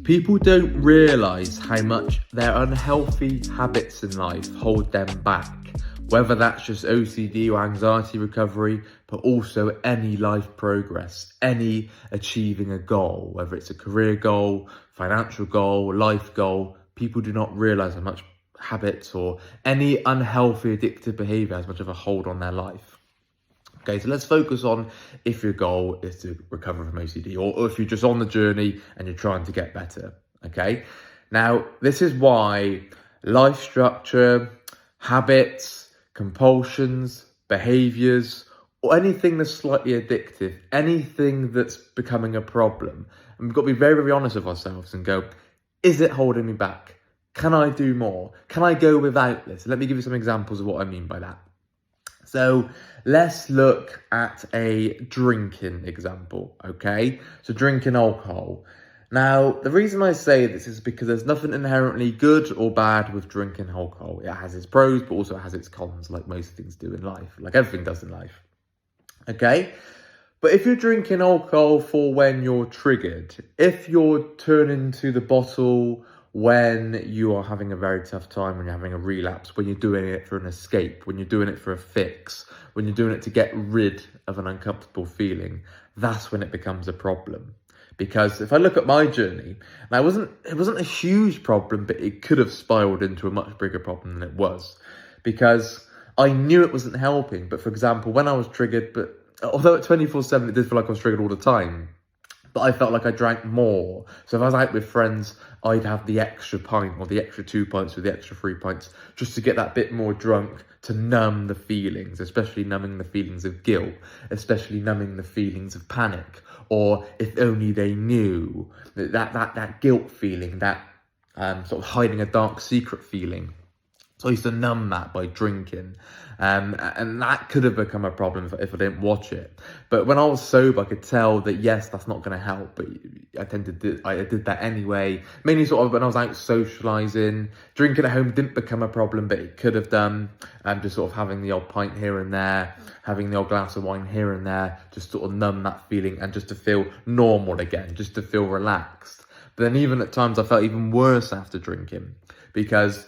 People don't realise how much their unhealthy habits in life hold them back, whether that's just OCD or anxiety recovery, but also any life progress, any achieving a goal, whether it's a career goal, financial goal, life goal. People do not realise how much habits or any unhealthy addictive behaviour has much of a hold on their life. Okay, so let's focus on if your goal is to recover from OCD or if you're just on the journey and you're trying to get better. Okay, now this is why life structure, habits, compulsions, behaviors, or anything that's slightly addictive, anything that's becoming a problem, and we've got to be very, very honest with ourselves and go, is it holding me back? Can I do more? Can I go without this? Let me give you some examples of what I mean by that. So let's look at a drinking example, okay? So drinking alcohol. Now, the reason I say this is because there's nothing inherently good or bad with drinking alcohol. It has its pros, but also it has its cons, like most things do in life, like everything does in life, okay? But if you're drinking alcohol for when you're triggered, if you're turning to the bottle when you are having a very tough time, when you're having a relapse, when you're doing it for an escape, when you're doing it for a fix, when you're doing it to get rid of an uncomfortable feeling, that's when it becomes a problem. Because if I look at my journey, and it wasn't a huge problem, but it could have spiraled into a much bigger problem than it was. Because I knew it wasn't helping. But for example, when I was triggered, but although at 24/7, it did feel like I was triggered all the time, but I felt like I drank more. So if I was out with friends, I'd have the extra pint or the extra 2 pints or the extra 3 pints just to get that bit more drunk, to numb the feelings, especially numbing the feelings of guilt, especially numbing the feelings of panic, or if only they knew, that guilt feeling, that sort of hiding a dark secret feeling. So I used to numb that by drinking, and that could have become a problem if I didn't watch it. But when I was sober, I could tell that yes, that's not going to help. But I did that anyway. Mainly sort of when I was out socialising, drinking at home didn't become a problem, but it could have done. Just sort of having the odd pint here and there, having the odd glass of wine here and there, just sort of numb that feeling and just to feel normal again, just to feel relaxed. But then even at times I felt even worse after drinking because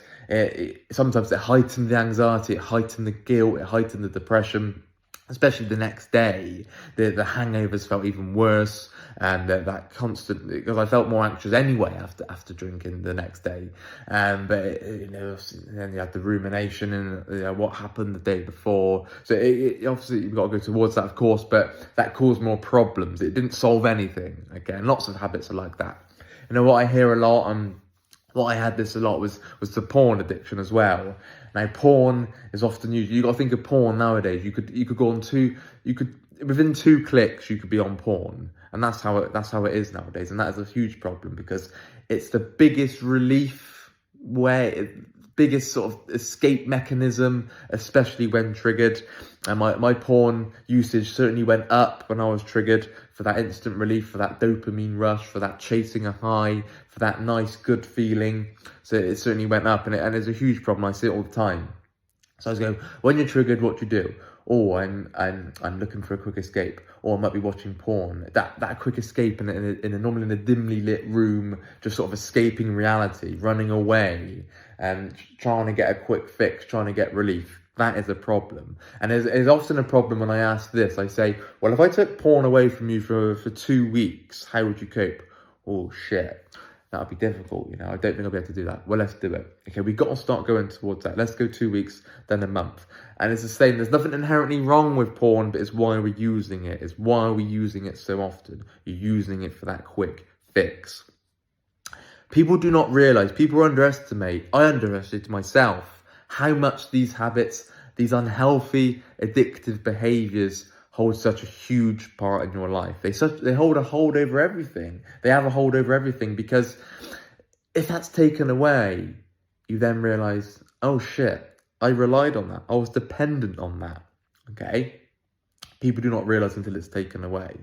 sometimes it heightened the anxiety, it heightened the guilt, it heightened the depression, especially the next day. The hangovers felt even worse, and that constant, because I felt more anxious anyway after drinking the next day. But then you had the rumination and what happened the day before. So obviously you've got to go towards that, of course, but that caused more problems. It didn't solve anything. Okay, and lots of habits are like that. What I hear a lot what I had this a lot was the porn addiction as well. Now, porn is often used. You got to think of porn nowadays. You could go on within 2 clicks you could be on porn, and that's how it is nowadays. And that is a huge problem because it's the biggest relief biggest sort of escape mechanism, especially when triggered. And my porn usage certainly went up when I was triggered, for that instant relief, for that dopamine rush, for that chasing a high, for that nice good feeling. So it certainly went up, and it's a huge problem. I see it all the time. So I was going, when you're triggered, what do you do? Oh, I'm looking for a quick escape, or I might be watching porn. That quick escape normally in a dimly lit room, just sort of escaping reality, running away, and trying to get a quick fix, trying to get relief. That is a problem. And it's often a problem when I ask this. I say, well, if I took porn away from you for 2 weeks, how would you cope? Oh, shit. That would be difficult, I don't think I'll be able to do that. Well, let's do it. Okay, we've got to start going towards that. Let's go 2 weeks, then a month. And it's the same. There's nothing inherently wrong with porn, but it's why we're using it. It's why we're using it so often. You're using it for that quick fix. People do not realise, people underestimate, I underestimate myself, how much these habits, these unhealthy, addictive behaviours hold such a huge part in your life. They hold a hold over everything. They have a hold over everything, because if that's taken away, you then realise, oh shit, I relied on that. I was dependent on that. Okay? People do not realise until it's taken away.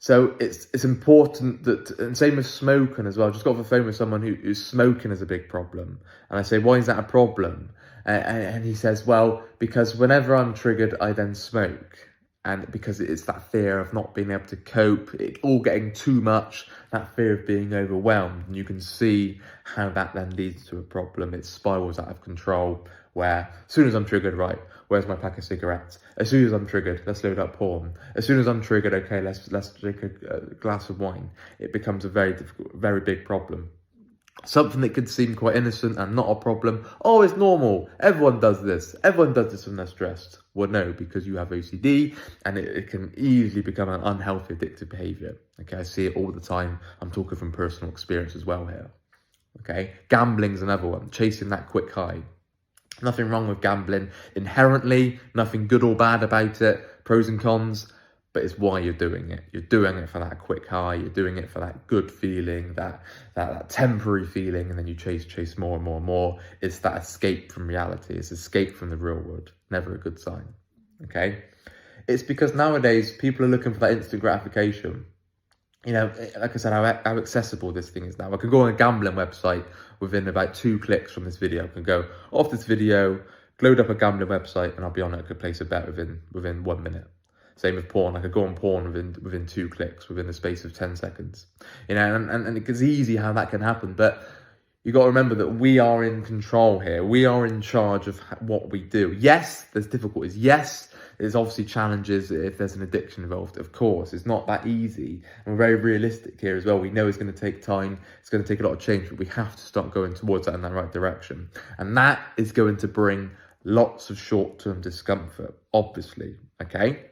So it's important that, and same with smoking as well. I just got off the phone with someone who's smoking is a big problem. And I say, why is that a problem? And he says, well, because whenever I'm triggered, I then smoke. And because it's that fear of not being able to cope, it all getting too much, that fear of being overwhelmed. And you can see how that then leads to a problem. It spirals out of control, where as soon as I'm triggered, right, where's my pack of cigarettes? As soon as I'm triggered, let's load up porn. As soon as I'm triggered, okay, let's drink a glass of wine. It becomes a very difficult, very big problem. Something that could seem quite innocent and not a problem. Oh, it's normal. Everyone does this. Everyone does this when they're stressed. Well, no, because you have OCD, and it can easily become an unhealthy, addictive behaviour. Okay, I see it all the time. I'm talking from personal experience as well here. Okay, gambling's another one. Chasing that quick high. Nothing wrong with gambling inherently. Nothing good or bad about it. Pros and cons. But it's why you're doing it. You're doing it for that quick high. You're doing it for that good feeling, that temporary feeling, and then you chase more and more and more. It's that escape from reality. It's escape from the real world. Never a good sign. Okay? It's because nowadays people are looking for that instant gratification. You know, like I said, how accessible this thing is now. I can go on a gambling website within about 2 clicks from this video. I can go off this video, load up a gambling website, and I'll be on it. I could place a bet within 1 minute. Same with porn. I could go on porn within 2 clicks, within the space of 10 seconds. You know, and it's easy how that can happen. But you got to remember that we are in control here. We are in charge of what we do. Yes, there's difficulties. Yes, there's obviously challenges if there's an addiction involved. Of course, it's not that easy. And we're very realistic here as well. We know it's going to take time. It's going to take a lot of change, but we have to start going towards that in that right direction. And that is going to bring lots of short-term discomfort, obviously, okay?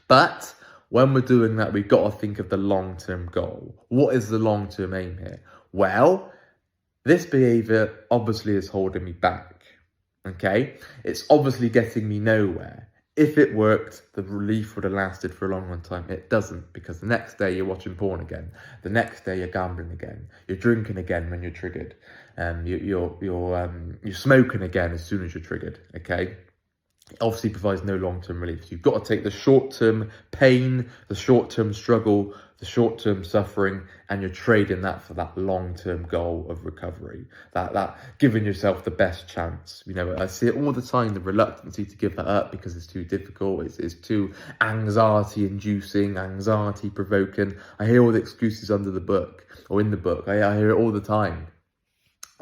But when we're doing that, we've got to think of the long-term goal. What is the long-term aim here? Well, this behaviour obviously is holding me back, okay? It's obviously getting me nowhere. If it worked, the relief would have lasted for a long, long time. It doesn't, because the next day you're watching porn again. The next day you're gambling again. You're drinking again when you're triggered. You're smoking again as soon as you're triggered, okay? It obviously provides no long-term relief. So you've got to take the short-term pain, the short-term struggle, the short-term suffering, and you're trading that for that long-term goal of recovery. That giving yourself the best chance. You know, I see it all the time, the reluctancy to give that up because it's too difficult. It's too anxiety-inducing, anxiety-provoking. I hear all the excuses under the book, or in the book. I hear it all the time.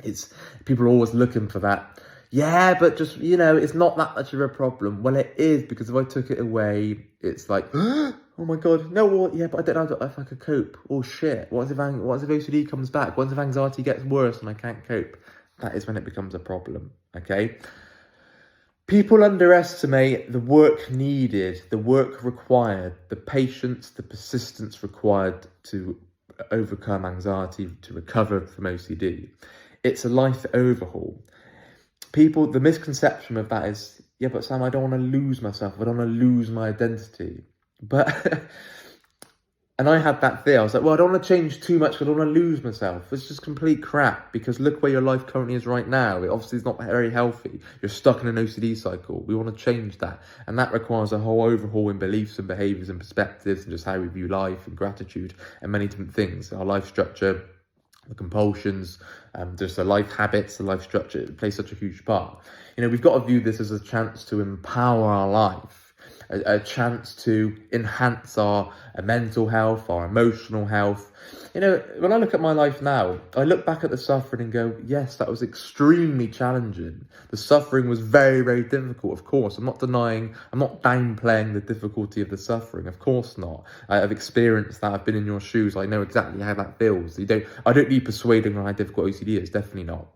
It's people are always looking for that. Yeah, but just, you know, it's not that much of a problem. Well, it is, because if I took it away, it's like, oh my God, no, well, yeah, but I don't know if I could cope. Oh shit, what if OCD comes back? What if anxiety gets worse and I can't cope? That is when it becomes a problem, okay? People underestimate the work needed, the work required, the patience, the persistence required to overcome anxiety, to recover from OCD. It's a life overhaul. People, the misconception of that is, yeah, but Sam, I don't want to lose myself. I don't want to lose my identity. But, and I had that fear. I was like, well, I don't want to change too much. I don't want to lose myself. It's just complete crap, because look where your life currently is right now. It obviously is not very healthy. You're stuck in an OCD cycle. We want to change that. And that requires a whole overhaul in beliefs and behaviours and perspectives and just how we view life and gratitude and many different things. Our life structure, the compulsions, just the life habits, the life structure, it plays such a huge part. You know, we've got to view this as a chance to empower our life, a chance to enhance our mental health, our emotional health. You know, when I look at my life now, I look back at the suffering and go, yes, that was extremely challenging. The suffering was very, very difficult, of course. I'm not denying, I'm not downplaying the difficulty of the suffering, of course not. I've experienced that, I've been in your shoes, I know exactly how that feels. I don't need persuading on how difficult OCD is, definitely not.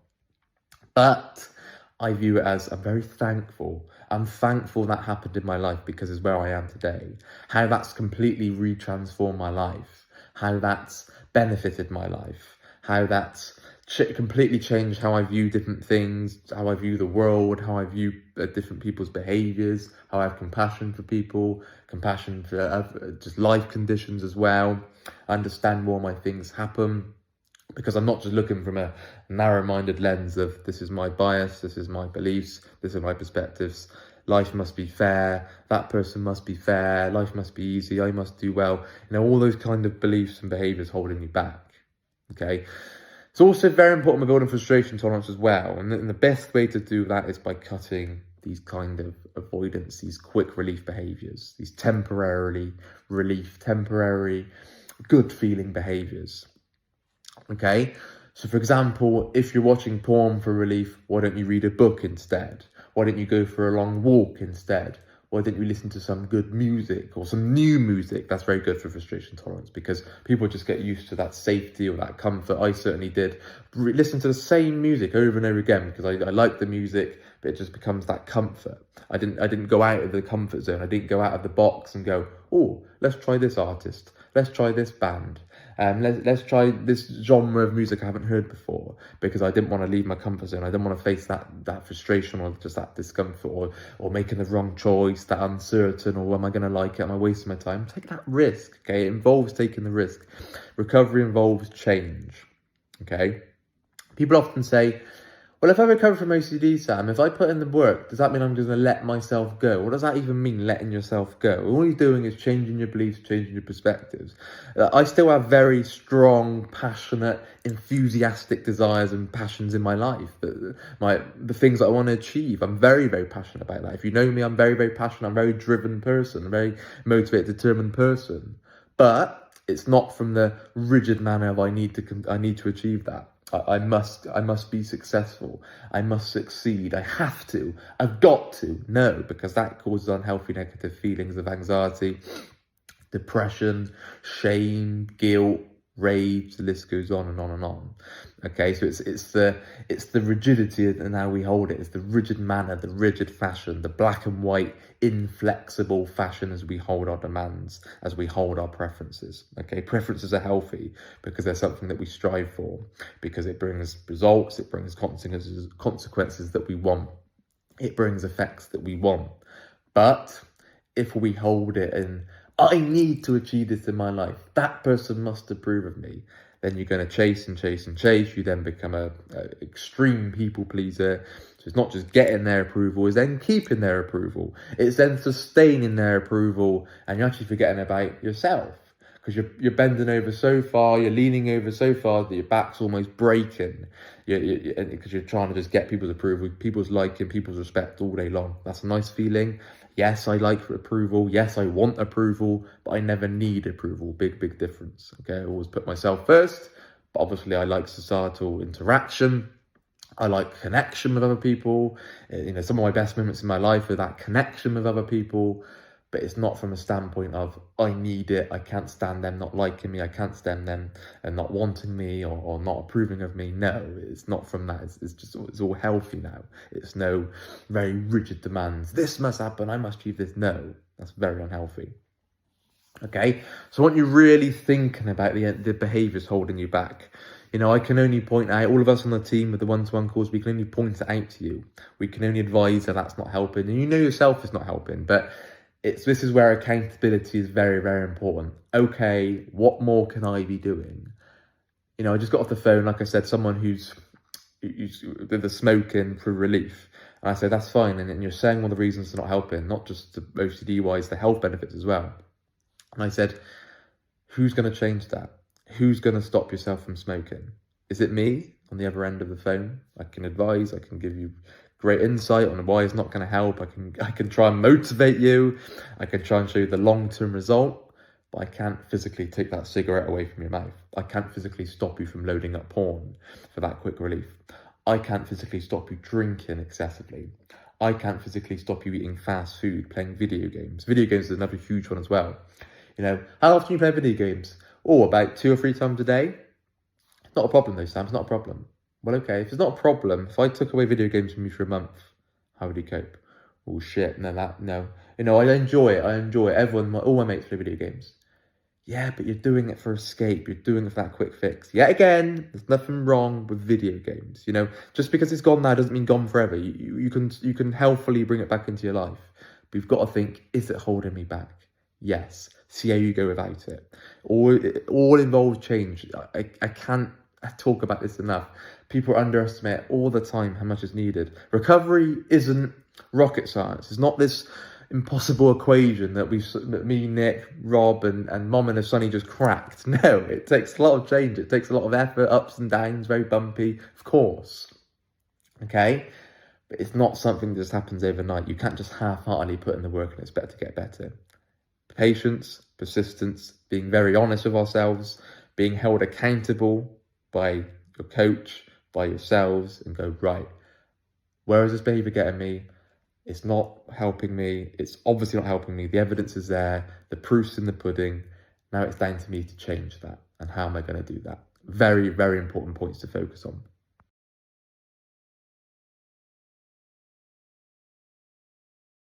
But I view it as, I'm very thankful. I'm thankful that happened in my life, because it's where I am today. How that's completely retransformed my life. How that's benefited my life. How that's completely changed how I view different things, how I view the world, how I view different people's behaviours, how I have compassion for people, compassion for just life conditions as well. I understand why my things happen, because I'm not just looking from a narrow-minded lens of, this is my bias, this is my beliefs, this is my perspectives. Life must be fair, that person must be fair, life must be easy, I must do well. You know, all those kind of beliefs and behaviours holding me back, okay? It's also very important with building frustration tolerance as well. And the best way to do that is by cutting these kind of avoidance, these quick relief behaviours, these temporary good feeling behaviours. Okay, so for example, if you're watching porn for relief, why don't you read a book instead? Why don't you go for a long walk instead? Why don't you listen to some good music or some new music? That's very good for frustration tolerance, because people just get used to that safety or that comfort. I certainly did. Listen to the same music over and over again because I like the music, but it just becomes that comfort. I didn't go out of the comfort zone. I didn't go out of the box and go, oh, let's try this artist. Let's try this band. Let's try this genre of music I haven't heard before, because I didn't want to leave my comfort zone. I didn't want to face that frustration or just that discomfort or making the wrong choice, that uncertain, or am I going to like it? Am I wasting my time? Take that risk, okay? It involves taking the risk. Recovery involves change, okay? People often say, well, if I recover from OCD, Sam, if I put in the work, does that mean I'm just going to let myself go? What does that even mean, letting yourself go? All you're doing is changing your beliefs, changing your perspectives. I still have very strong, passionate, enthusiastic desires and passions in my life. The things that I want to achieve, I'm very, very passionate about that. If you know me, I'm very, very passionate. I'm a very driven person, a very motivated, determined person. But it's not from the rigid manner of I need to achieve that. I must be successful. I must succeed. I have to. I've got to. No, because that causes unhealthy negative feelings of anxiety, depression, shame, guilt, rage. The list goes on and on and on. Okay, so it's the rigidity and how we hold it. It's the rigid manner, the rigid fashion, the black and white, inflexible fashion as we hold our demands, as we hold our preferences. Okay, preferences are healthy because they're something that we strive for, because it brings results, it brings consequences that we want, it brings effects that we want. But if we hold it in, I need to achieve this in my life, that person must approve of me, then you're going to chase and chase and chase. You then become a extreme people pleaser. So it's not just getting their approval, it's then keeping their approval. It's then sustaining their approval, and you're actually forgetting about yourself, because you're bending over so far, you're leaning over so far that your back's almost breaking. Because you're trying to just get people's approval, people's liking, people's respect all day long. That's a nice feeling. Yes, I like approval. Yes, I want approval, but I never need approval. Big difference. Okay, I always put myself first, but obviously I like societal interaction. I like connection with other people. Some of my best moments in my life are that connection with other people, but it's not from a standpoint of I need it, I can't stand them not liking me, I can't stand them and not wanting me or not approving of me. No, it's not from that. It's all healthy now. It's no very rigid demands. This must happen, I must achieve this. No, that's very unhealthy. Okay, so I want you really thinking about the behaviours holding you back. I can only point out, all of us on the team with the one-to-one calls, we can only point it out to you. We can only advise that that's not helping, and you know yourself it's not helping, but this is where accountability is very, very important. Okay, what more can I be doing? I just got off the phone, like I said, someone who's with the smoking for relief. And I said, that's fine. And you're saying all the reasons they're not helping, not just the OCD-wise, the health benefits as well. And I said, who's going to change that? Who's going to stop yourself from smoking? Is it me on the other end of the phone? I can advise, I can give you great insight on why it's not going to help. I can try and motivate you. I can try and show you the long-term result, but I can't physically take that cigarette away from your mouth. I can't physically stop you from loading up porn for that quick relief. I can't physically stop you drinking excessively. I can't physically stop you eating fast food, playing video games. Video games is another huge one as well. How often you play video games? About 2 or 3 times a day. It's not a problem though, Sam. It's not a problem. Well, okay, if it's not a problem, if I took away video games from you for a month, how would you cope? Oh shit, no. I enjoy it. All my mates play video games. Yeah, but you're doing it for escape. You're doing it for that quick fix. Yet again, there's nothing wrong with video games. Just because it's gone now doesn't mean gone forever. You can healthily bring it back into your life. But you've got to think, is it holding me back? Yes. See how you go without it. All involves change. I can't talk about this enough. People underestimate all the time how much is needed. Recovery isn't rocket science. It's not this impossible equation that me, Nick, Rob, and Mom and Sonny just cracked. No, it takes a lot of change. It takes a lot of effort, ups and downs, very bumpy, of course. Okay, But it's not something that just happens overnight. You can't just half-heartedly put in the work and expect to get better. Patience, persistence, being very honest with ourselves, being held accountable by your coach, by yourselves, and go, right, where is this behaviour getting me? It's not helping me. It's obviously not helping me. The evidence is there. The proof's in the pudding. Now it's down to me to change that. And how am I going to do that? Very, very important points to focus on.